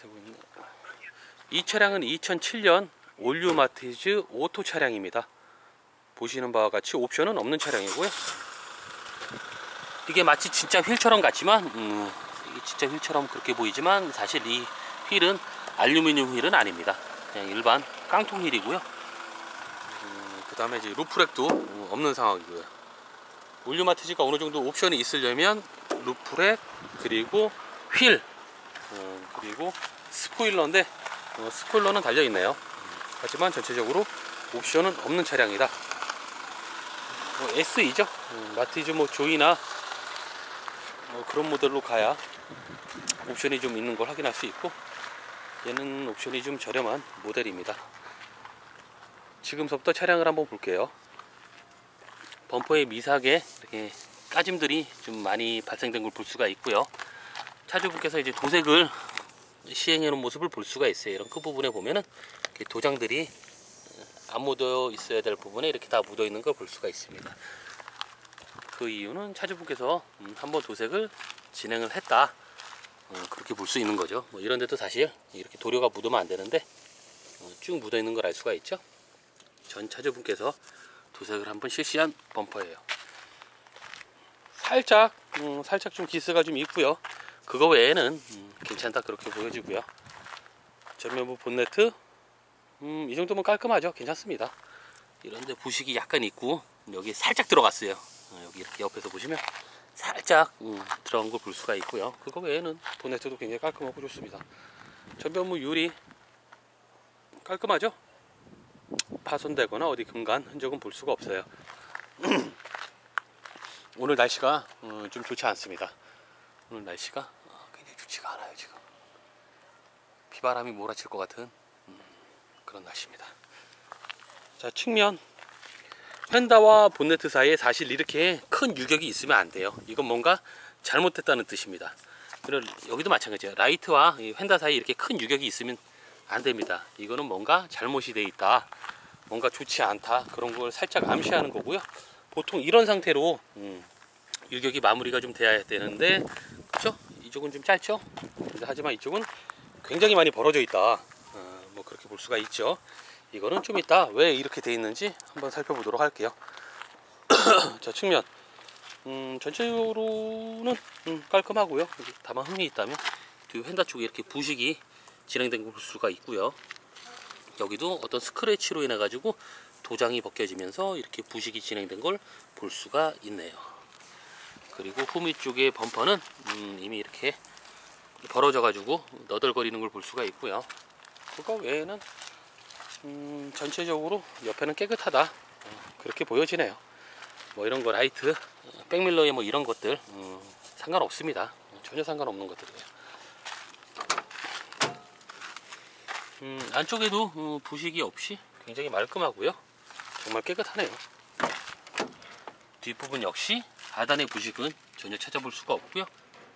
되고 있네. 이 차량은 2007년 올류 마티즈 오토 차량입니다. 보시는 바와 같이 옵션은 없는 차량이고요. 이게 마치 진짜 휠처럼 같지만 이게 진짜 휠처럼 그렇게 보이지만 사실 이 휠은 알루미늄 휠은 아닙니다. 그냥 일반 깡통 휠이고요. 그 다음에 이제 루프렉도 없는 상황이고요. 올류 마티즈가 어느 정도 옵션이 있으려면 루프렉 그리고 휠 그리고 스포일러인데 스포일러는 달려 있네요. 하지만 전체적으로 옵션은 없는 차량이다. SE죠. 마티즈 뭐 조이나 그런 모델로 가야 옵션이 좀 있는 걸 확인할 수 있고, 얘는 옵션이 좀 저렴한 모델입니다. 지금부터 차량을 한번 볼게요. 범퍼에 미세하게 이렇게 까짐들이 좀 많이 발생된 걸 볼 수가 있고요. 차주분께서 이제 도색을 시행해 놓은 모습을 볼 수가 있어요. 이런 끝부분에 보면은 이렇게 도장들이 안 묻어 있어야 될 부분에 이렇게 다 묻어 있는 걸 볼 수가 있습니다. 그 이유는 차주분께서 한번 도색을 진행을 했다, 그렇게 볼 수 있는 거죠. 뭐 이런 데도 사실 이렇게 도료가 묻으면 안 되는데 쭉 묻어 있는 걸 알 수가 있죠. 전 차주분께서 도색을 한번 실시한 범퍼예요. 살짝 좀 기스가 좀 있고요. 그거 외에는 괜찮다 그렇게 보여지고요. 전면부 본네트 이 정도면 깔끔하죠. 괜찮습니다. 이런데 부식이 약간 있고 여기 살짝 들어갔어요. 여기 이렇게 옆에서 보시면 살짝 들어간 걸 볼 수가 있고요. 그거 외에는 본네트도 굉장히 깔끔하고 좋습니다. 전면부 유리 깔끔하죠. 파손되거나 어디 금간 흔적은 볼 수가 없어요. 오늘 날씨가 좀 좋지 않습니다. 오늘 날씨가 굉장히 좋지가 않아요. 지금 비바람이 몰아칠 것 같은 그런 날씨입니다. 자, 측면 휀다와 본네트 사이에 사실 이렇게 큰 유격이 있으면 안 돼요. 이건 뭔가 잘못됐다는 뜻입니다. 그리고 여기도 마찬가지예요. 라이트와 이 휀다 사이에 이렇게 큰 유격이 있으면 안 됩니다. 이거는 뭔가 잘못이 돼 있다, 뭔가 좋지 않다, 그런 걸 살짝 암시하는 거고요. 보통 이런 상태로 유격이 마무리가 좀 돼야 되는데, 그렇죠? 이쪽은 좀 짧죠? 하지만 이쪽은 굉장히 많이 벌어져 있다, 뭐 그렇게 볼 수가 있죠. 이거는 좀 이따 왜 이렇게 돼 있는지 한번 살펴보도록 할게요. 자, 측면 전체적으로는 깔끔하고요. 다만 흠이 있다면 뒤 휀다 쪽에 이렇게 부식이 진행된 걸 볼 수가 있고요. 여기도 어떤 스크래치로 인해 가지고 도장이 벗겨지면서 이렇게 부식이 진행된 걸 볼 수가 있네요. 그리고 후미 쪽의 범퍼는 이미 이렇게 벌어져 가지고 너덜거리는 걸 볼 수가 있고요. 그거 외에는 전체적으로 옆에는 깨끗하다, 그렇게 보여지네요. 뭐 이런 거 라이트, 백밀러에 뭐 이런 것들 상관없습니다. 전혀 상관없는 것들이에요. 안쪽에도 부식이 없이 굉장히 말끔하고요. 정말 깨끗하네요. 뒷부분 역시 하단의 부식은 전혀 찾아볼 수가 없고요.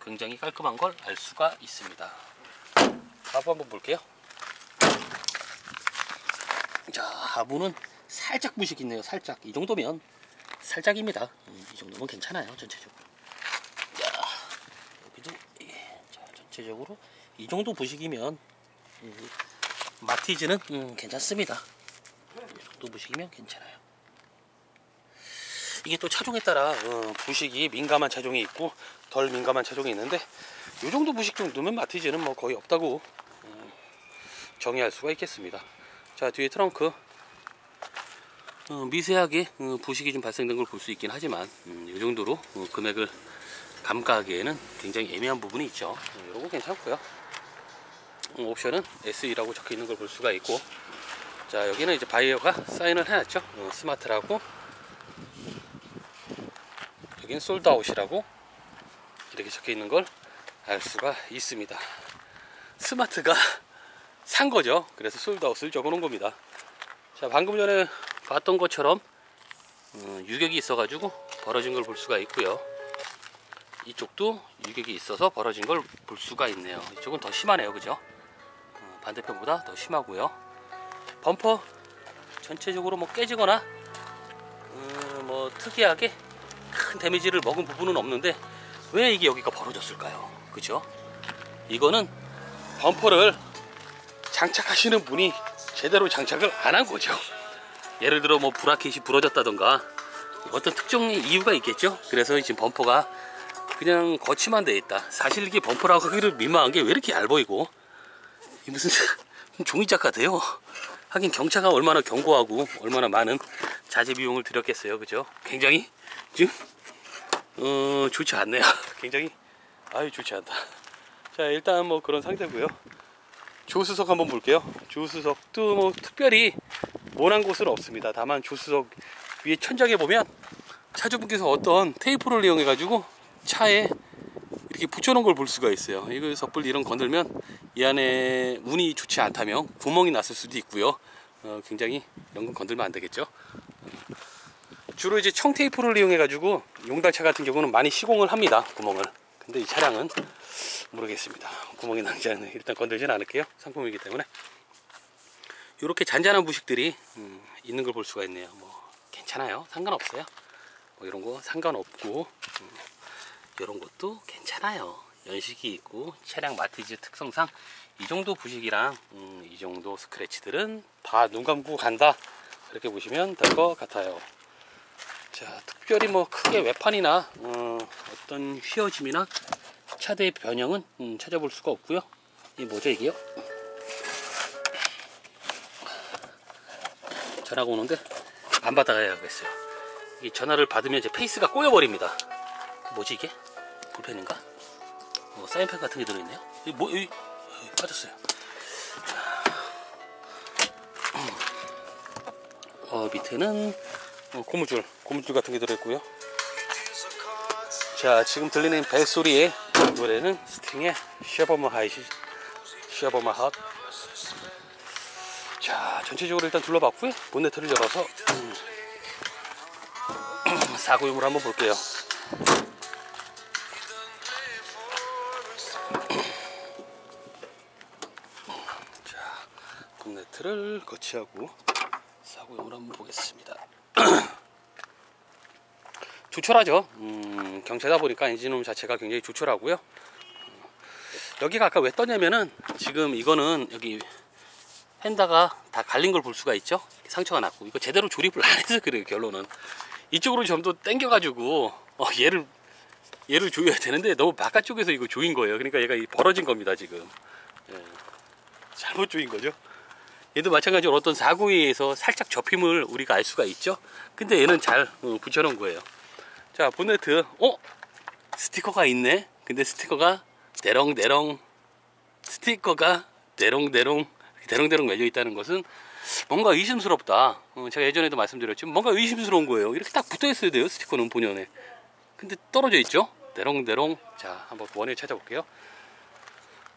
굉장히 깔끔한 걸 알 수가 있습니다. 하부 한번 볼게요. 자, 하부는 살짝 부식이 있네요. 살짝. 이 정도면 살짝입니다. 이 정도면 괜찮아요. 전체적으로. 자, 여기도 자, 전체적으로 이 정도 부식이면 마티즈는 괜찮습니다. 이 정도 부식이면 괜찮아요. 이게 또 차종에 따라 부식이 민감한 차종이 있고 덜 민감한 차종이 있는데, 이 정도 부식 정도면 마티즈는 뭐 거의 없다고 정의할 수가 있겠습니다. 자, 뒤에 트렁크 미세하게 부식이 좀 발생된 걸 볼 수 있긴 하지만 이 정도로 금액을 감가하기에는 굉장히 애매한 부분이 있죠. 이런 거 괜찮고요. 옵션은 SE라고 적혀 있는 걸 볼 수가 있고, 자, 여기는 이제 바이어가 사인을 해놨죠. 스마트라고, 여기는 솔드아웃이라고 이렇게 적혀 있는 걸 알 수가 있습니다. 스마트가 산 거죠. 그래서 솔드아웃을 적어 놓은 겁니다. 자, 방금 전에 봤던 것처럼 유격이 있어 가지고 벌어진 걸 볼 수가 있고요. 이쪽도 유격이 있어서 벌어진 걸 볼 수가 있네요. 이쪽은 더 심하네요. 그죠? 반대편보다 더 심하고요. 범퍼 전체적으로 뭐 깨지거나 뭐 특이하게 큰 데미지를 먹은 부분은 없는데 왜 이게 여기가 벌어졌을까요? 그죠? 이거는 범퍼를 장착하시는 분이 제대로 장착을 안 한 거죠. 예를 들어 뭐 브라켓이 부러졌다던가 어떤 특정 이유가 있겠죠. 그래서 지금 범퍼가 그냥 거치만 돼 있다. 사실 이게 범퍼라고 하기를 민망한 게 왜 이렇게 얇아이고 이 무슨 종이짝 같아요. 하긴 경차가 얼마나 견고하고 얼마나 많은 자재 비용을 들였겠어요. 그죠? 굉장히 지금 좋지 않네요. 굉장히 좋지 않다. 자, 일단 뭐 그런 상태고요. 조수석 한번 볼게요. 조수석도 뭐 특별히 모난 곳은 없습니다. 다만 조수석 위에 천장에 보면 차주분께서 어떤 테이프를 이용해 가지고 차에 이렇게 붙여놓은 걸 볼 수가 있어요. 이거 섣불 이런 건들면 이 안에 운이 좋지 않다면 구멍이 났을 수도 있고요. 굉장히 이런 건 건들면 안 되겠죠. 주로 이제 청 테이프를 이용해 가지고 용달차 같은 경우는 많이 시공을 합니다. 구멍을. 근데 이 차량은 모르겠습니다. 구멍이 나지 않는 일단 건들지는 않을게요. 상품이기 때문에. 이렇게 잔잔한 부식들이 있는 걸 볼 수가 있네요. 뭐 괜찮아요. 상관없어요. 뭐 이런 거 상관없고 이런 것도 괜찮아요. 연식이 있고 차량 마티즈 특성상 이 정도 부식이랑 이 정도 스크래치들은 다 눈 감고 간다. 이렇게 보시면 될 것 같아요. 자, 특별히 뭐 크게 외판이나 어떤 휘어짐이나 차대 변형은 찾아볼 수가 없고요. 이게 뭐죠 이게요? 전화가 오는데 안 받아가야겠어요. 이 전화를 받으면 이제 페이스가 꼬여버립니다. 뭐지 이게? 볼펜인가? 사인펜 같은 게 들어있네요. 여기 빠졌어요. 밑에는 고무줄 같은 게 들어있고요. 자, 지금 들리는 벨소리의 노래는 스팅의 쉐버마 핫. 자, 전체적으로 일단 둘러봤고요. 본네트를 열어서 사고 유무를 한번 볼게요. 자, 본네트를 거치하고 사고 유무를 한번 보겠습니다. 조촐하죠. 경차다 보니까 엔진룸 자체가 굉장히 조촐하고요. 여기가 아까 왜 떴냐면은 지금 이거는 여기 펜다가 다 갈린 걸 볼 수가 있죠. 상처가 났고 이거 제대로 조립을 안 해서 그래요. 결론은 이쪽으로 좀 더 당겨 가지고 얘를 조여야 되는데 너무 바깥쪽에서 이거 조인 거예요. 그러니까 얘가 벌어진 겁니다 지금. 잘못 조인 거죠. 얘도 마찬가지로 어떤 사고에 의해서 살짝 접힘을 우리가 알 수가 있죠. 근데 얘는 잘 붙여놓은 거예요. 자, 본네트 스티커가 있네. 근데 스티커가 대롱대롱 열려 있다는 것은 뭔가 의심스럽다. 제가 예전에도 말씀드렸지만 뭔가 의심스러운 거예요. 이렇게 딱 붙어 있어야 돼요, 스티커는 본연에. 근데 떨어져 있죠. 대롱대롱. 자, 한번 원을 찾아볼게요.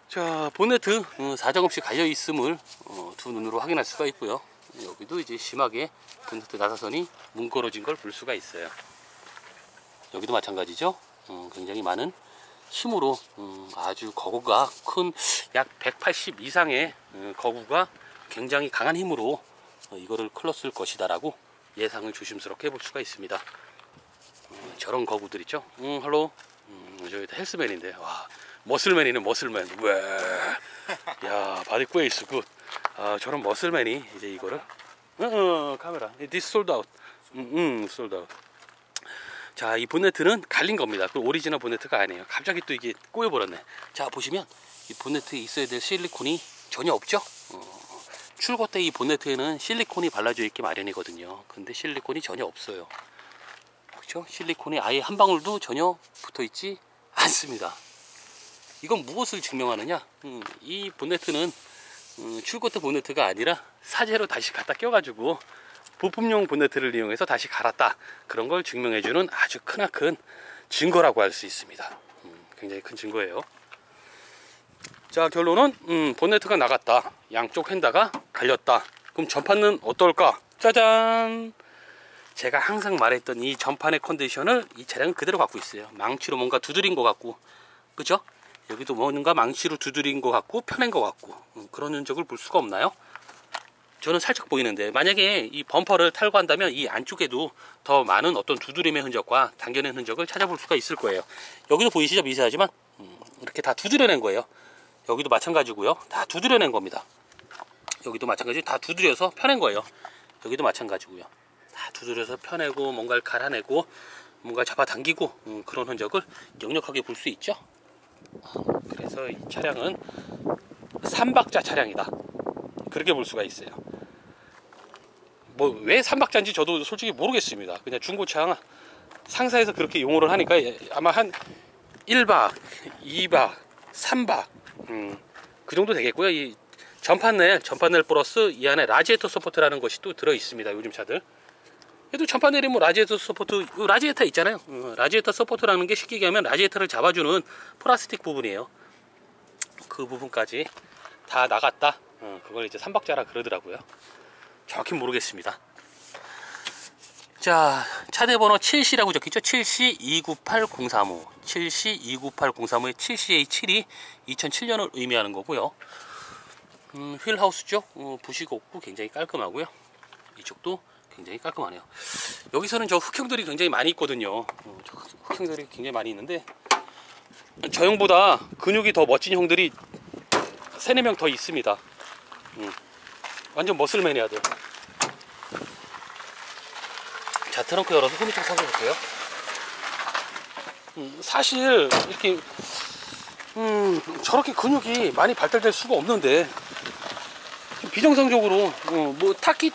자, 본네트 사정없이 갈려 있음을 두 눈으로 확인할 수가 있고요. 여기도 이제 심하게 본네트 나사선이 뭉그러진 걸 볼 수가 있어요. 여기도 마찬가지죠. 굉장히 많은 힘으로 아주 거구가 큰 약 180 이상의 거구가 굉장히 강한 힘으로 이거를 클렀을 것이다 라고 예상을 조심스럽게 해볼 수가 있습니다. 저런 거구들 있죠. 할로. 저기 헬스맨인데 와, 머슬맨이네. 머슬맨. 야, 바디 퀘이스 굿. 저런 머슬맨이 이제 이거를 카메라 this sold out. sold out. 자, 이 본네트는 갈린 겁니다. 그 오리지널 본네트가 아니에요. 갑자기 또 이게 꼬여버렸네. 자, 보시면 이 본네트에 있어야 될 실리콘이 전혀 없죠. 출고 때 이 본네트에는 실리콘이 발라져 있기 마련이거든요. 근데 실리콘이 전혀 없어요. 그렇죠? 실리콘이 아예 한 방울도 전혀 붙어 있지 않습니다. 이건 무엇을 증명하느냐? 이 본네트는 출고 때 본네트가 아니라 사제로 다시 갖다 껴가지고 부품용 본네트를 이용해서 다시 갈았다. 그런 걸 증명해주는 아주 크나큰 증거라고 할 수 있습니다. 굉장히 큰 증거예요. 자, 결론은 본네트가 나갔다. 양쪽 휀다가 갈렸다. 그럼 전판은 어떨까? 짜잔! 제가 항상 말했던 이 전판의 컨디션을 이 차량은 그대로 갖고 있어요. 망치로 뭔가 두드린 것 같고, 그죠? 여기도 뭔가 망치로 두드린 것 같고 펴낸 것 같고 그런 흔적을 볼 수가 없나요? 저는 살짝 보이는데, 만약에 이 범퍼를 탈거한다면 이 안쪽에도 더 많은 어떤 두드림의 흔적과 당겨낸 흔적을 찾아볼 수가 있을 거예요. 여기도 보이시죠? 미세하지만 이렇게 다 두드려낸 거예요. 여기도 마찬가지고요. 다 두드려낸 겁니다. 여기도 마찬가지 다 두드려서 펴낸 거예요. 여기도 마찬가지고요. 다 두드려서 펴내고 뭔가를 갈아내고 뭔가 잡아당기고 그런 흔적을 역력하게 볼 수 있죠. 그래서 이 차량은 3박자 차량이다, 그렇게 볼 수가 있어요. 뭐 왜 3박자인지 저도 솔직히 모르겠습니다. 그냥 중고차 상사에서 그렇게 용어를 하니까 아마 한 1박, 2박, 3박 그 정도 되겠고요. 이 전판넬 플러스 이 안에 라지에이터 서포트라는 것이 또 들어 있습니다. 요즘 차들 얘도 전판넬이 뭐 라지에이터 서포트, 라지에이터 있잖아요. 라지에이터 서포트라는 게 쉽게 얘기하면 라지에이터를 잡아주는 플라스틱 부분이에요. 그 부분까지 다 나갔다. 그걸 이제 3박자라 그러더라고요. 정확히 모르겠습니다. 자, 차대 번호 7C라고 적혀있죠. 7C298035, 7C298035의 7C의 7이 2007년을 의미하는 거고요. 휠하우스 쪽 부식 없고 굉장히 깔끔하고요. 이쪽도 굉장히 깔끔하네요. 여기서는 저 흑형들이 굉장히 많이 있거든요. 저 흑형들이 굉장히 많이 있는데 저 형보다 근육이 더 멋진 형들이 3-4명 더 있습니다. 완전 머슬맨이야 돼. 자, 트렁크 열어서 후미 쪽 살펴볼게요. 사실 이렇게 저렇게 근육이 많이 발달될 수가 없는데 비정상적으로 뭐 딱히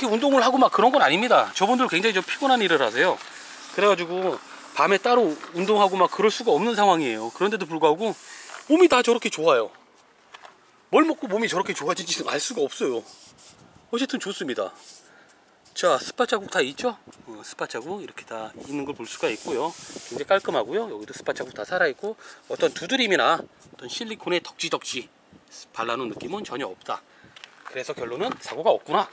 운동을 하고 막 그런 건 아닙니다. 저분들 굉장히 좀 피곤한 일을 하세요. 그래가지고 밤에 따로 운동하고 막 그럴 수가 없는 상황이에요. 그런데도 불구하고 몸이 다 저렇게 좋아요. 뭘 먹고 몸이 저렇게 좋아진지는 알 수가 없어요. 어쨌든 좋습니다. 자, 스팟 자국 다 있죠? 스팟 자국 이렇게 다 있는 걸 볼 수가 있고요. 굉장히 깔끔하고요. 여기도 스팟 자국 다 살아있고 어떤 두드림이나 어떤 실리콘의 덕지덕지 발라놓은 느낌은 전혀 없다. 그래서 결론은 사고가 없구나.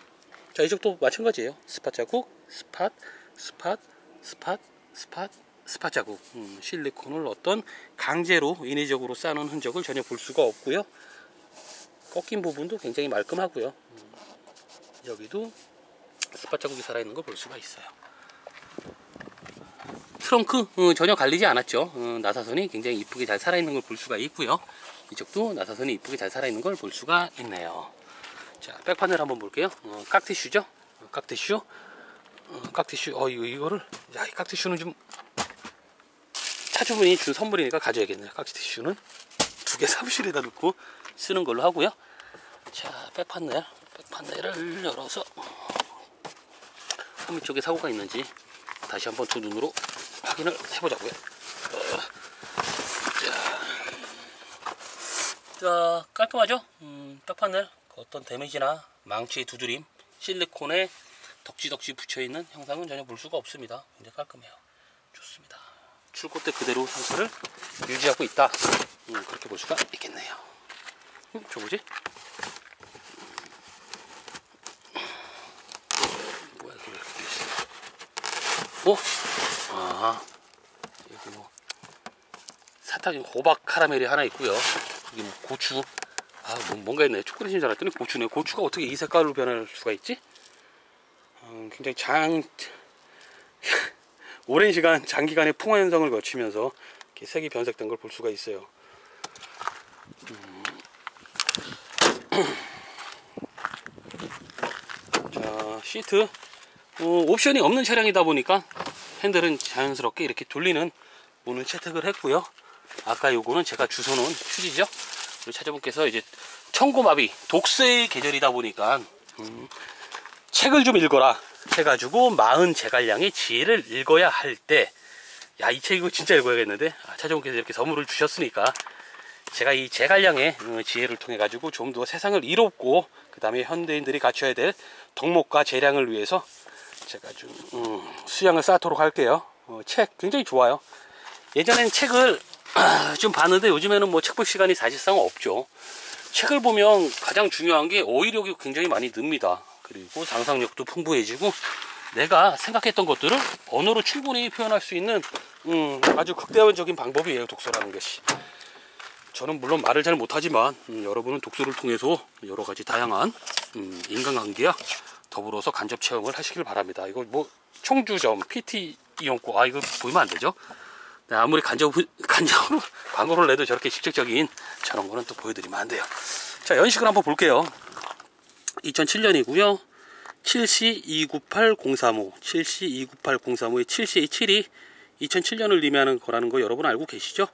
자, 이쪽도 마찬가지예요. 스팟 자국, 스팟 자국. 실리콘을 어떤 강제로 인위적으로 쌓는 흔적을 전혀 볼 수가 없고요. 꺾인 부분도 굉장히 말끔하고요. 여기도 스팟 자국이 살아있는 거 볼 수가 있어요. 트렁크 전혀 갈리지 않았죠. 나사선이 굉장히 이쁘게 잘 살아있는 걸 볼 수가 있고요. 이쪽도 나사선이 이쁘게 잘 살아있는 걸 볼 수가 있네요. 자, 백판을 한번 볼게요. 깍티슈죠? 깍티슈. 이거를, 야, 이 깍티슈는 좀 차주분이 준 선물이니까 가져야겠네요. 깍티슈는 2개 사무실에다 놓고 쓰는 걸로 하고요. 자, 백판넬을 열어서 후미 쪽에 사고가 있는지 다시 한번 두 눈으로 확인을 해보자고요. 자, 깔끔하죠? 백판넬 어떤 데미지나 망치의 두드림, 실리콘에 덕지덕지 붙여있는 형상은 전혀 볼 수가 없습니다. 굉장히 깔끔해요. 좋습니다. 출고 때 그대로 상태를 유지하고 있다. 그렇게 볼 수가 있겠네요. 저 뭐지? 뭐야, 이거 왜 이렇게 돼 있어? 여기 뭐 사탕, 호박 카라멜이 하나 있고요. 여기 뭐 고추. 뭔가 있네. 초콜릿인 줄 알았더니 고추네. 고추가 어떻게 이 색깔로 변할 수가 있지? 굉장히 오랜 시간, 장기간의 풍화 현상을 거치면서 이렇게 색이 변색된 걸 볼 수가 있어요. 자, 시트. 옵션이 없는 차량이다 보니까 핸들은 자연스럽게 이렇게 돌리는 문을 채택을 했고요. 아까 요거는 제가 주워놓은 휴지죠. 우리 차주분께서 이제 청고마비, 독서의 계절이다 보니까 책을 좀 읽어라 해가지고 40제갈량의 지혜를 읽어야 할 때, 야, 이 책 이거 진짜 읽어야겠는데. 차주분께서 이렇게 선물을 주셨으니까 제가 이 제갈량의 지혜를 통해 가지고 좀 더 세상을 이롭고 그 다음에 현대인들이 갖춰야 될 덕목과 재량을 위해서 제가 좀 수양을 쌓도록 할게요. 책 굉장히 좋아요. 예전에는 책을 좀 봤는데 요즘에는 뭐 책 볼 시간이 사실상 없죠. 책을 보면 가장 중요한 게 어휘력이 굉장히 많이 늡니다. 그리고 상상력도 풍부해지고 내가 생각했던 것들을 언어로 충분히 표현할 수 있는 아주 극대화적인 방법이에요, 독서라는 것이. 저는 물론 말을 잘 못하지만 여러분은 독서를 통해서 여러 가지 다양한 인간관계와 더불어서 간접 체험을 하시길 바랍니다. 이거 뭐 청주점, PT 이용권, 이거 보이면 안 되죠? 아무리 간접으로 광고를 내도 저렇게 직접적인 저런 거는 또 보여드리면 안 돼요. 자, 연식을 한번 볼게요. 2007년이고요. 7C298035, 7C298035의 7C의 7이 2007년을 의미하는 거라는 거 여러분 알고 계시죠?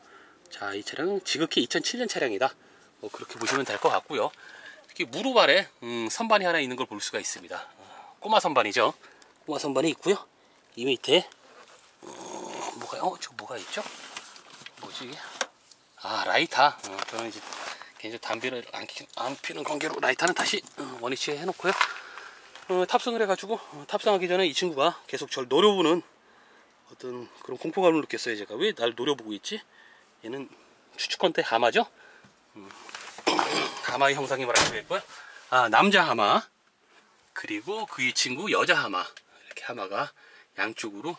자, 이 차량은 지극히 2007년 차량이다. 뭐 그렇게 보시면 될 것 같고요. 특히 무릎 아래 선반이 하나 있는 걸 볼 수가 있습니다. 꼬마 선반이죠. 꼬마 선반이 있고요. 이 밑에 뭐가 있죠? 뭐지 이게? 아, 라이터. 저는 이제 개인적으로 담배를 안 피는 관계로 라이터는 다시 원위치해 놓고요. 탑승을 해가지고 탑승하기 전에 이 친구가 계속 저를 노려보는 어떤 그런 공포감을 느꼈어요. 제가 왜 날 노려보고 있지? 얘는 추측컨대 하마죠. 하마의 형상이 뭐라 되겠고요. 아, 남자 하마, 그리고 그의 친구 여자 하마, 이렇게 하마가 양쪽으로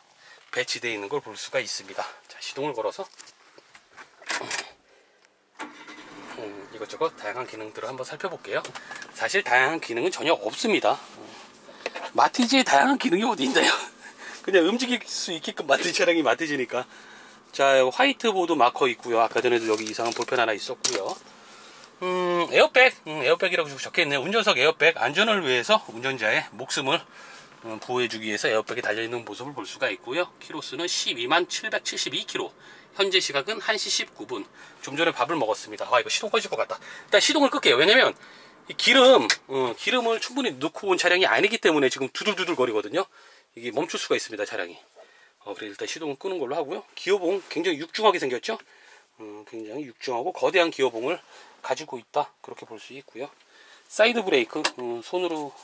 배치되어 있는 걸 볼 수가 있습니다. 자, 시동을 걸어서 이것저것 다양한 기능들을 한번 살펴볼게요. 사실 다양한 기능은 전혀 없습니다. 마티즈의 다양한 기능이 어디 있나요? 그냥 움직일 수 있게끔 만든 차량이 마티즈니까. 자, 화이트보드 마커 있고요. 아까 전에도 여기 이상한 볼펜 하나 있었고요. 에어백이라고 적혀있네요. 운전석 에어백, 안전을 위해서 운전자의 목숨을 보호해주기 위해서 에어백이 달려있는 모습을 볼 수가 있고요. 키로수는 12772km. 현재 시각은 1시 19분. 좀 전에 밥을 먹었습니다. 아, 이거 시동 꺼질 것 같다. 일단 시동을 끌게요. 왜냐면 이 기름을 충분히 넣고 온 차량이 아니기 때문에 지금 두들두들 거리거든요. 이게 멈출 수가 있습니다, 차량이. 그래 일단 시동을 끄는 걸로 하고요. 기어봉 굉장히 육중하게 생겼죠. 굉장히 육중하고 거대한 기어봉을 가지고 있다, 그렇게 볼 수 있고요. 사이드 브레이크, 손으로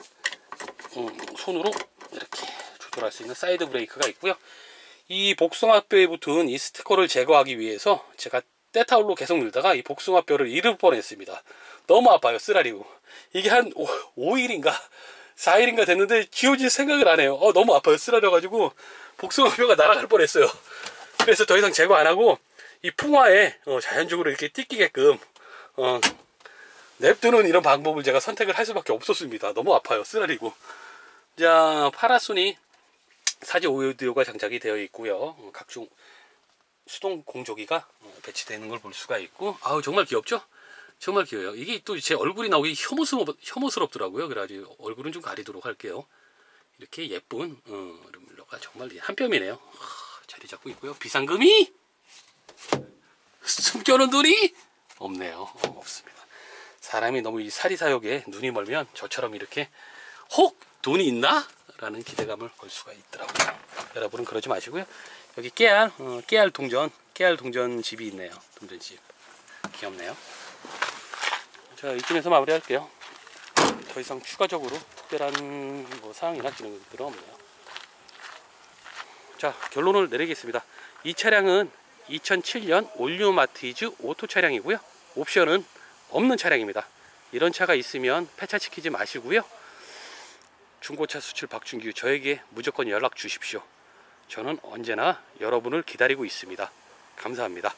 이렇게 조절할 수 있는 사이드 브레이크가 있고요. 이 복숭아뼈에 붙은 이 스티커를 제거하기 위해서 제가 때타올로 계속 밀다가 이 복숭아뼈를 잃을 뻔했습니다. 너무 아파요, 쓰라리고. 이게 한 5일인가 4일인가 됐는데 지워질 생각을 안 해요. 너무 아파요, 쓰라려가지고 복숭아뼈가 날아갈 뻔했어요. 그래서 더 이상 제거 안 하고 이 풍화에 자연적으로 이렇게 띠끼게끔 냅두는 이런 방법을 제가 선택을 할 수밖에 없었습니다. 너무 아파요, 쓰라리고. 자, 파라소닉 사제 오디오가 장착이 되어 있고요. 각종 수동 공조기가 배치되는 걸 볼 수가 있고, 아우 정말 귀엽죠? 정말 귀여워요. 이게 또 제 얼굴이 나오기 혐오스럽더라고요. 그래가지고 얼굴은 좀 가리도록 할게요. 이렇게 예쁜 름밀러가 정말 한 뼘이네요. 자리 잡고 있고요. 비상금이 숨겨놓은 돈이 없네요. 없습니다. 사람이 너무 이 사리사욕에 눈이 멀면 저처럼 이렇게 혹 돈이 있나? 라는 기대감을 걸 수가 있더라고요. 여러분은 그러지 마시고요. 여기 깨알 동전 집이 있네요. 동전집 귀엽네요. 자, 이쯤에서 마무리할게요. 더 이상 추가적으로 특별한 사항이나 기능들은 없네요. 자, 결론을 내리겠습니다. 이 차량은 2007년 올류 마티즈 오토 차량이고요. 옵션은 없는 차량입니다. 이런 차가 있으면 폐차시키지 마시고요. 중고차 수출 박준규, 저에게 무조건 연락 주십시오. 저는 언제나 여러분을 기다리고 있습니다. 감사합니다.